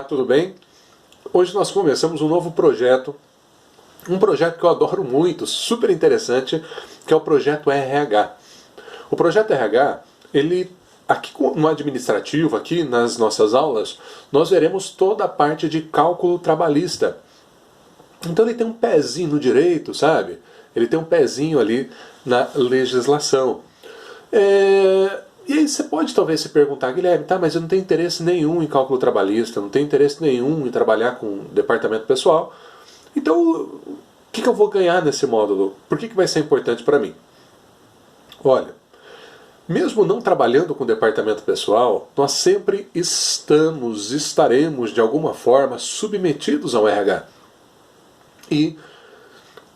Tudo bem? Hoje nós começamos um novo projeto, um projeto que eu adoro muito, super interessante, que é o projeto RH. O projeto RH, ele aqui no administrativo, aqui nas nossas aulas, nós veremos toda a parte de cálculo trabalhista. Então ele tem um pezinho no direito, sabe? Ele tem um pezinho ali na legislação. E aí você pode talvez se perguntar, Guilherme, tá, mas eu não tenho interesse nenhum em cálculo trabalhista, não tenho interesse nenhum em trabalhar com departamento pessoal. Então, o que eu vou ganhar nesse módulo? Por que vai ser importante para mim? Olha, mesmo não trabalhando com departamento pessoal, nós sempre estaremos de alguma forma submetidos ao RH. E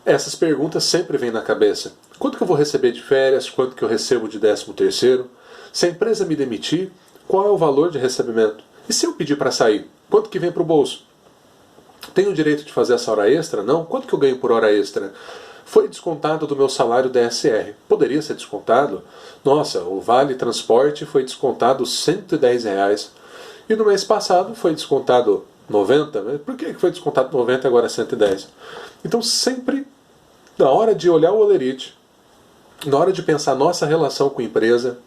essas perguntas sempre vêm na cabeça. Quanto que eu vou receber de férias? Quanto que eu recebo de 13º? Se a empresa me demitir, qual é o valor de recebimento? E se eu pedir para sair, quanto que vem para o bolso? Tenho o direito de fazer essa hora extra? Não? Quanto que eu ganho por hora extra? Foi descontado do meu salário DSR. Poderia ser descontado? Nossa, o Vale Transporte foi descontado R$ 110. E no mês passado foi descontado 90. Por que foi descontado 90 e agora 110? Então sempre, na hora de olhar o holerite, na hora de pensar nossa relação com a empresa,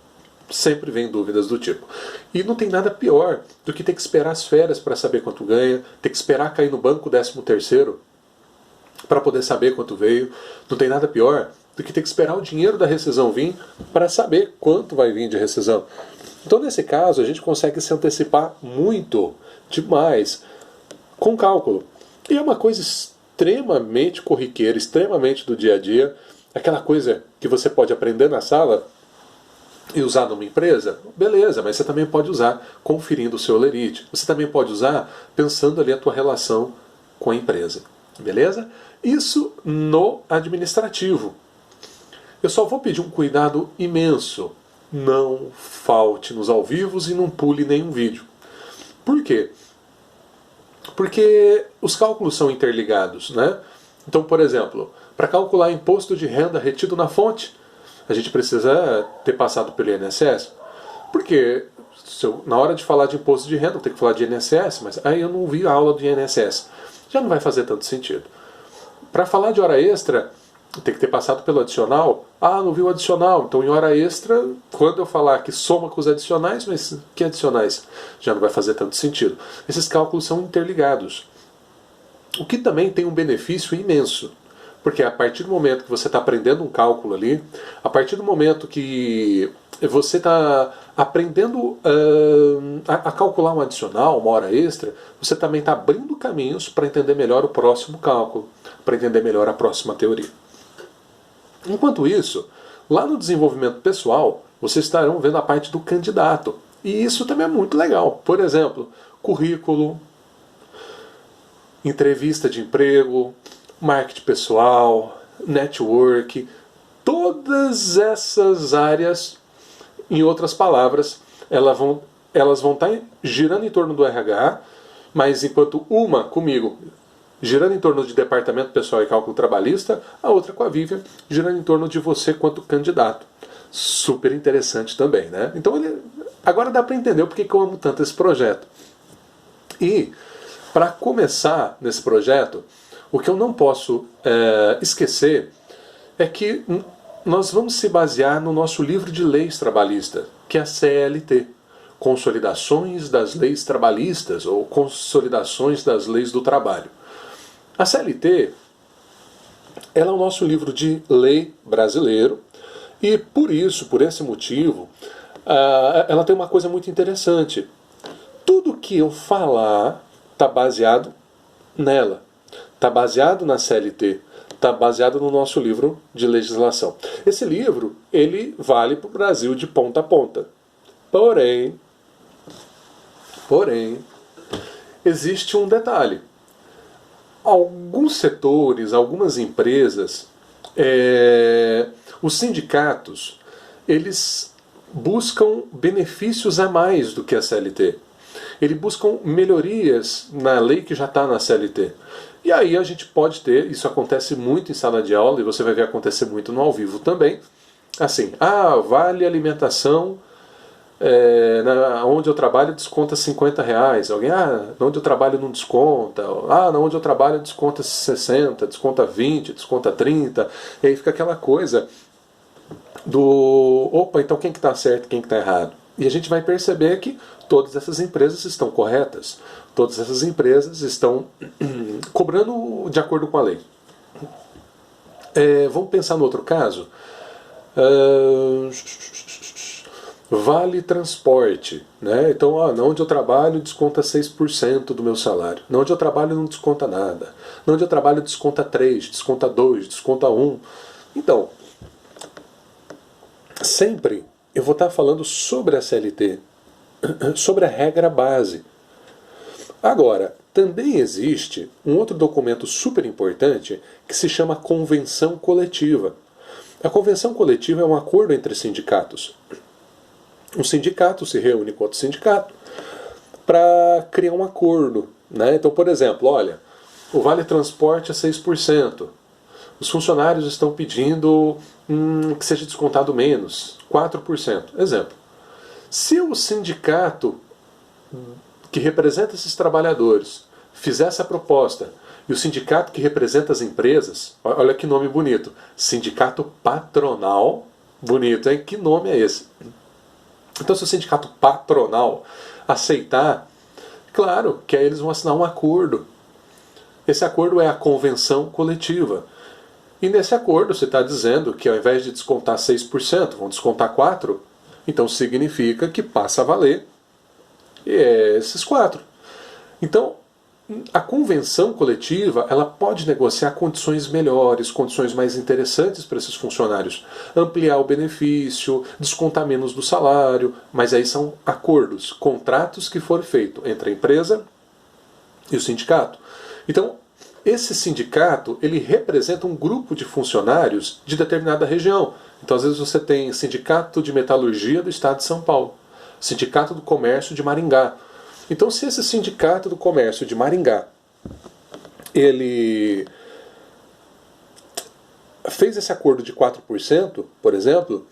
sempre vem dúvidas do tipo. E não tem nada pior do que ter que esperar as férias para saber quanto ganha, ter que esperar cair no banco o 13º para poder saber quanto veio. Não tem nada pior do que ter que esperar o dinheiro da rescisão vir para saber quanto vai vir de rescisão. Então, nesse caso, a gente consegue se antecipar muito, demais, com cálculo. E é uma coisa extremamente corriqueira, extremamente do dia a dia, aquela coisa que você pode aprender na sala e usar numa empresa, beleza, mas você também pode usar conferindo o seu holerite. Você também pode usar pensando ali a tua relação com a empresa. Beleza? Isso no administrativo. Eu só vou pedir um cuidado imenso. Não falte nos ao vivos e não pule nenhum vídeo. Por quê? Porque os cálculos são interligados, né? Então, por exemplo, para calcular imposto de renda retido na fonte, a gente precisa ter passado pelo INSS. Porque na hora de falar de imposto de renda, eu tenho que falar de INSS, mas aí eu não vi a aula do INSS. Já não vai fazer tanto sentido. Para falar de hora extra, tem que ter passado pelo adicional. Ah, não vi o adicional. Então, em hora extra, quando eu falar que soma com os adicionais, mas que adicionais? Já não vai fazer tanto sentido. Esses cálculos são interligados. O que também tem um benefício imenso. Porque a partir do momento que você está aprendendo um cálculo ali, a partir do momento que você está aprendendo a calcular um adicional, uma hora extra, você também está abrindo caminhos para entender melhor o próximo cálculo, para entender melhor a próxima teoria. Enquanto isso, lá no desenvolvimento pessoal, vocês estarão vendo a parte do candidato. E isso também é muito legal. Por exemplo, currículo, entrevista de emprego, marketing pessoal, network, todas essas áreas, em outras palavras, elas vão estar girando em torno do RH, mas enquanto uma comigo girando em torno de departamento pessoal e cálculo trabalhista, a outra com a Vivian girando em torno de você quanto candidato. Super interessante também, né? Então agora dá para entender o porquê que eu amo tanto esse projeto. E para começar nesse projeto, o que eu não posso esquecer é que nós vamos se basear no nosso livro de leis trabalhistas, que é a CLT, Consolidações das Leis Trabalhistas, ou Consolidações das Leis do Trabalho. A CLT ela é o nosso livro de lei brasileiro e por isso, por esse motivo, ela tem uma coisa muito interessante. Tudo que eu falar está baseado nela. Está baseado na CLT, está baseado no nosso livro de legislação. Esse livro, ele vale para o Brasil de ponta a ponta. Porém, existe um detalhe. Alguns setores, algumas empresas, os sindicatos, eles buscam benefícios a mais do que a CLT. Eles buscam melhorias na lei que já está na CLT. E aí a gente pode ter, isso acontece muito em sala de aula, e você vai ver acontecer muito no ao vivo também, assim, vale alimentação onde eu trabalho desconta R$ 50. Alguém, onde eu trabalho não desconta. Onde eu trabalho desconta 60, desconta 20, desconta 30. E aí fica aquela coisa opa, então quem que está certo e quem que está errado? E a gente vai perceber que todas essas empresas estão corretas. Todas essas empresas estão cobrando de acordo com a lei. Vamos pensar no outro caso. Vale transporte, né? Então, onde eu trabalho desconta 6% do meu salário. Onde eu trabalho não desconta nada. Onde eu trabalho desconta 3, desconta 2, desconta 1. Então, sempre eu vou estar falando sobre a CLT, sobre a regra base. Agora, também existe um outro documento super importante que se chama Convenção Coletiva. A Convenção Coletiva é um acordo entre sindicatos. Um sindicato se reúne com outro sindicato para criar um acordo, né? Então, por exemplo, olha, o Vale Transporte é 6%. Os funcionários estão pedindo que seja descontado menos, 4%. Exemplo. Se o sindicato que representa esses trabalhadores fizer essa proposta e o sindicato que representa as empresas, olha que nome bonito, sindicato patronal, bonito, hein? Que nome é esse? Então, se o sindicato patronal aceitar, claro que aí eles vão assinar um acordo. Esse acordo é a convenção coletiva. E nesse acordo você está dizendo que ao invés de descontar 6%, vão descontar 4%, então significa que passa a valer esses 4%. Então, a convenção coletiva ela pode negociar condições melhores, condições mais interessantes para esses funcionários, ampliar o benefício, descontar menos do salário, mas aí são acordos, contratos que foram feitos entre a empresa e o sindicato. Então, esse sindicato ele representa um grupo de funcionários de determinada região. Então, às vezes você tem sindicato de metalurgia do estado de São Paulo, sindicato do comércio de Maringá. Então, se esse sindicato do comércio de Maringá ele fez esse acordo de 4%, por exemplo,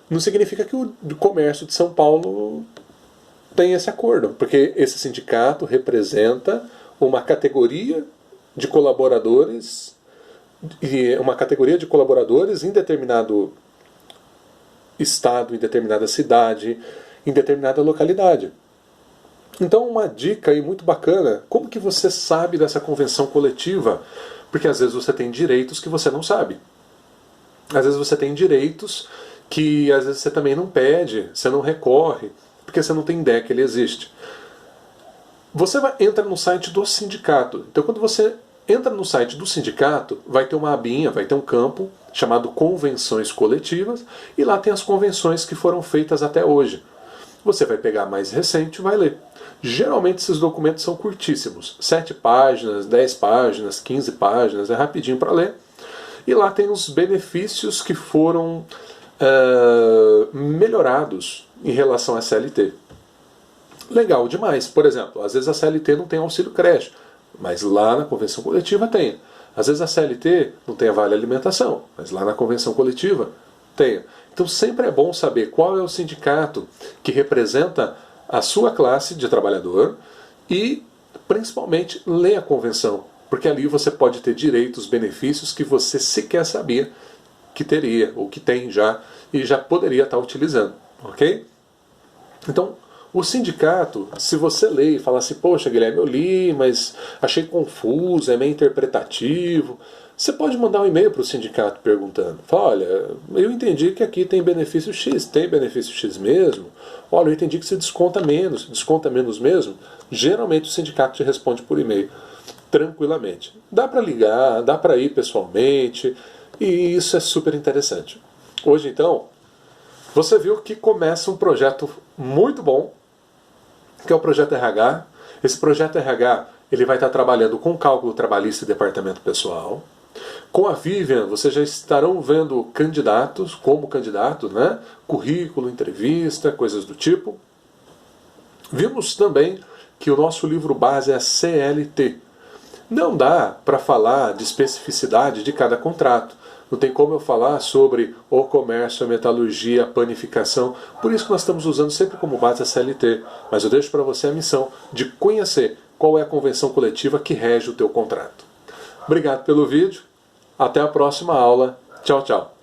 não significa que o comércio de São Paulo tem esse acordo, porque esse sindicato representa uma categoria de colaboradores em determinado estado, em determinada cidade, em determinada localidade. Então, uma dica aí muito bacana, como que você sabe dessa convenção coletiva? Porque às vezes você tem direitos que você não sabe. Às vezes você tem direitos que às vezes você também não pede, você não recorre, porque você não tem ideia que ele existe. Você entra no site do sindicato. Então, quando você entra no site do sindicato, vai ter uma abinha, vai ter um campo chamado Convenções Coletivas, e lá tem as convenções que foram feitas até hoje. Você vai pegar a mais recente e vai ler. Geralmente esses documentos são curtíssimos, 7 páginas, 10 páginas, 15 páginas, é rapidinho para ler. E lá tem os benefícios que foram melhorados em relação à CLT. Legal demais. Por exemplo, às vezes a CLT não tem auxílio creche, mas lá na convenção coletiva tem. Às vezes a CLT não tem a vale alimentação, mas lá na convenção coletiva tem. Então sempre é bom saber qual é o sindicato que representa a sua classe de trabalhador e, principalmente, ler a convenção, porque ali você pode ter direitos, benefícios que você sequer sabia que teria, ou que tem já, e já poderia estar utilizando, ok? Então, o sindicato, se você lê e fala assim, poxa, Guilherme, eu li, mas achei confuso, é meio interpretativo, você pode mandar um e-mail para o sindicato perguntando. Fala, olha, eu entendi que aqui tem benefício X, tem benefício X mesmo? Olha, eu entendi que se desconta menos mesmo? Geralmente o sindicato te responde por e-mail, tranquilamente. Dá para ligar, dá para ir pessoalmente, e isso é super interessante. Hoje, então, você viu que começa um projeto muito bom, que é o Projeto RH. Esse Projeto RH ele vai estar trabalhando com cálculo trabalhista e departamento pessoal. Com a Vivian, vocês já estarão vendo candidatos, como candidatos, né? Currículo, entrevista, coisas do tipo. Vimos também que o nosso livro base é a CLT. Não dá para falar de especificidade de cada contrato, Não tem como eu falar sobre o comércio, a metalurgia, a panificação. Por isso que nós estamos usando sempre como base a CLT. Mas eu deixo para você a missão de conhecer qual é a convenção coletiva que rege o teu contrato. Obrigado pelo vídeo. Até a próxima aula. Tchau, tchau.